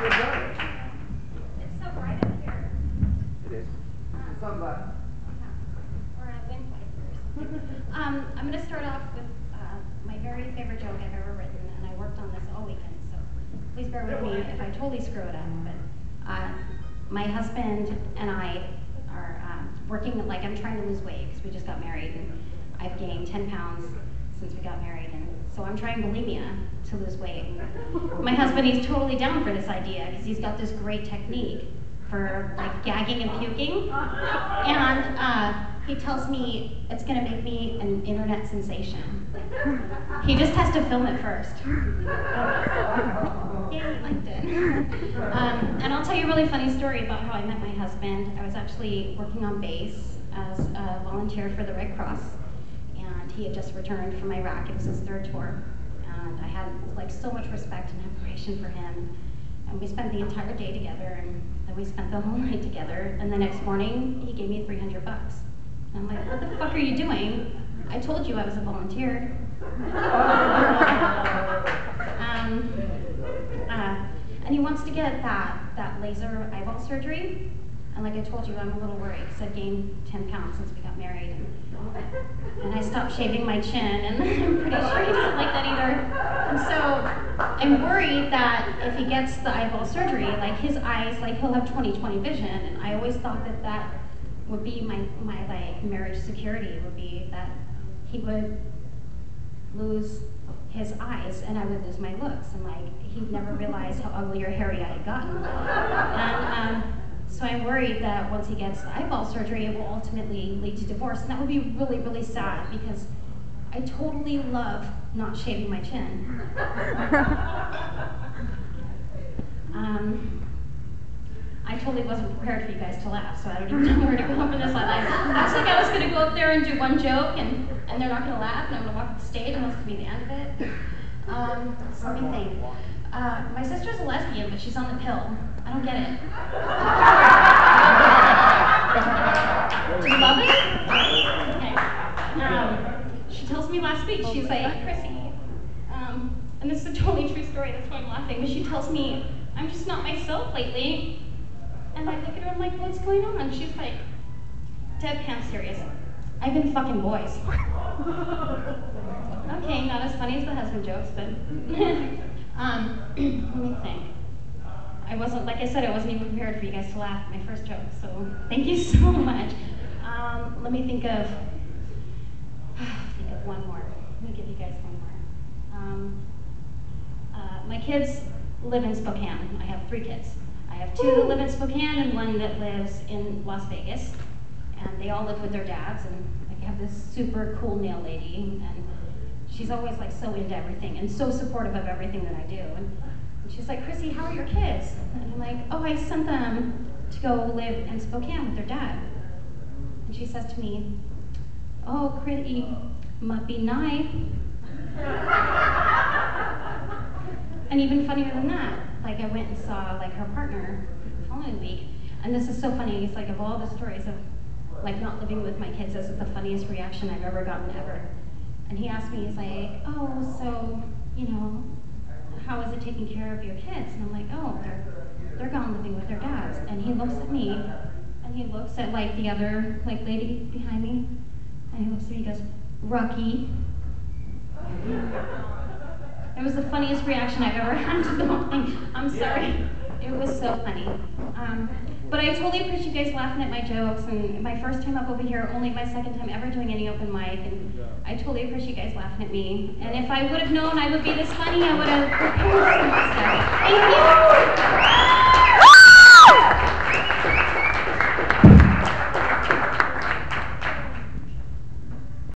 It's so bright up here. It is. Sunglasses. Or a wind wiper or something. I'm going to start off with my very favorite joke I've ever written, and I worked on this all weekend, so please bear with me if I totally screw it up. But my husband and I are working, like I'm trying to lose weight because we just got married, and I've gained 10 pounds since we got married, and so I'm trying bulimia to lose weight. My husband, he's totally down for this idea because he's got this great technique for like gagging and puking, and he tells me it's going to make me an internet sensation. He just has to film it first. Yeah, he liked it. And I'll tell you a really funny story about how I met my husband. I was actually working on base as a volunteer for the Red Cross, and he had just returned from Iraq. It was his third tour, and I had like so much respect and admiration for him. And we spent the entire day together, and then we spent the whole night together. And the next morning, he gave me $300. And I'm like, what the fuck are you doing? I told you I was a volunteer. And he wants to get that laser eyeball surgery. And like I told you, I'm a little worried because I've gained 10 pounds since we got married. And I stopped shaving my chin, and I'm pretty sure he doesn't like that either. And so I'm worried that if he gets the eyeball surgery, like his eyes, like he'll have 20/20 vision. And I always thought that that would be my like marriage security, would be that he would lose his eyes and I would lose my looks, and like he'd never realize how ugly or hairy I had gotten. And so I'm worried that once he gets the eyeball surgery, it will ultimately lead to divorce, and that would be really, really sad because I totally love not shaving my chin. I totally wasn't prepared for you guys to laugh, so I don't even know where to go from this. I was like, I was going to go up there and do one joke, and they're not going to laugh, and I'm going to walk up the stage, and that's going to be the end of it. So let me think. My sister's a lesbian, but she's on the pill. I don't get it. Do you love it? Okay. She tells me last week, she's like, Crissy, and this is a totally true story, that's why I'm laughing, but she tells me, I'm just not myself lately. And I look at her, I'm like, what's going on? She's like, deadpan serious. I've been fucking boys. Okay, not as funny as the husband jokes, but let me think. I wasn't, like I said, I wasn't even prepared for you guys to laugh at my first joke, so thank you so much. Let me think of one more. Let me give you guys one more. My kids live in Spokane. I have 3 kids. I have 2 that live in Spokane and 1 that lives in Las Vegas. And they all live with their dads, and I have this super cool nail lady, and she's always like so into everything and so supportive of everything that I do. And she's like, Crissy, how are your kids? And I'm like, oh, I sent them to go live in Spokane with their dad. And she says to me, oh, Crissy, must be nice. And even funnier than that, like I went and saw like her partner the following week, and this is so funny. It's like of all the stories of like not living with my kids, this is the funniest reaction I've ever gotten ever. And he asked me, he's like, oh, so, you know, how is it taking care of your kids? And I'm like, oh, they're gone living with their dads. And he looks at me, and he looks at like the other like lady behind me, and he looks at me, he goes, Rocky. It was the funniest reaction I've ever had to the whole thing. I'm sorry. It was so funny. But I totally appreciate you guys laughing at my jokes, and my first time up over here, only my second time ever doing any open mic, and I totally appreciate you guys laughing at me. And if I would have known I would be this funny, I would have prepared some stuff. Thank you.